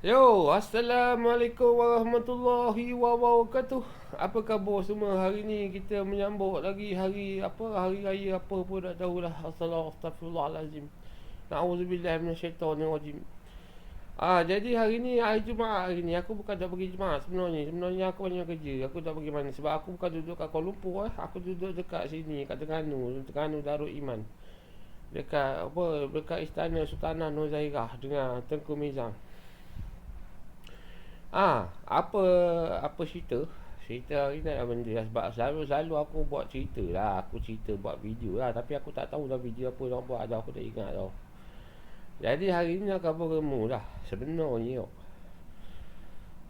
Yo, Assalamualaikum warahmatullahi wabarakatuh. Apa khabar semua? Hari ni kita menyambut lagi hari apa? Hari raya apa pun tak tahulah. Astaghfirullahalazim. Nauzubillah minasyaitonirrajim. Jadi hari ni hari Jumaat hari ni aku bukan tak pergi Jumaat sebenarnya. Sebenarnya aku banyak kerja. Aku tak pergi mana sebab aku bukan duduk kat Kuala Lumpur. Aku duduk dekat sini kat Terengganu Darul Iman. Dekat apa? Dekat Istana Sultanah Nur Zahirah dengan Tengku Mizang. Apa apa cerita? Cerita hari ni ada benda lah. Sebab selalu aku buat cerita lah. Aku cerita buat video lah. Tapi aku tak tahu dah video apa nak buat dah. Aku tak ingat dah. Jadi hari ni akan beremu lah. Sebenarnya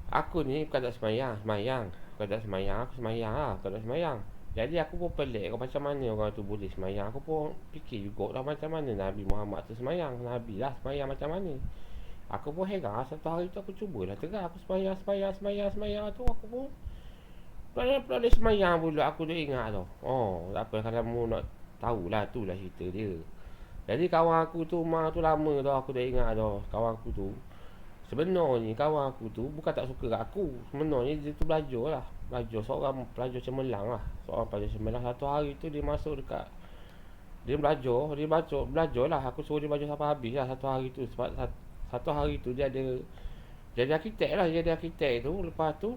aku ni bukan tak semayang. Bukan tak semayang. Aku semayang lah. Bukan tak semayang. Jadi aku pun pelik macam mana orang tu boleh semayang. Aku pun fikir juga lah macam mana Nabi Muhammad tu semayang. Nabi lah semayang macam mana. Aku pun heran. Satu hari tu aku cubalah terang. Aku semayang tu. Aku pun Pernah semayang pula aku dah ingat tu. Oh, tak apa kalau mu nak tahulah tu lah cerita dia. Jadi kawan aku tu mak tu lama dah aku dah ingat dah. Kawan aku tu sebenarnya kawan aku tu bukan tak suka kat aku. Sebenarnya dia tu belajar lah. Belajar seorang pelajar cemerlang lah. Seorang pelajar cemerlang. Satu hari tu dia masuk dekat dia belajar lah. Aku suruh dia belajar sampai habis lah satu hari tu. Sebab satu hari tu dia ada jadi arkitek lah. Jadi arkitek tu. Lepas tu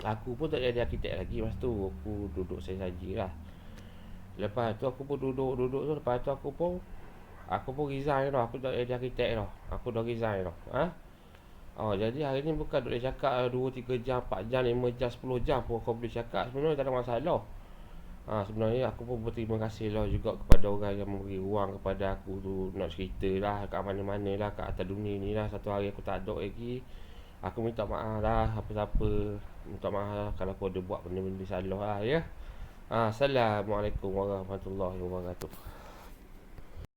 aku pun tak jadi arkitek lagi. Lepas tu aku duduk saya saja lah. Lepas tu aku pun duduk tu. Lepas tu aku pun resign tau. Aku tak jadi arkitek tau. Aku dah resign tau. Jadi hari ni bukan duduk cakap 2, 3 jam, 4 jam, 5 jam, 10 jam pun aku boleh cakap. Sebenarnya tak ada masalah. Sebenarnya aku pun berterima kasih lah juga kepada orang yang memberi ruang kepada aku tu nak cerita lah kat mana-mana lah kat atas dunia ni lah. Satu hari aku tak ada lagi. Aku minta maaf lah apa-apa. Minta maaf lah kalau aku ada buat benda-benda salah lah ya. Assalamualaikum warahmatullahi wabarakatuh.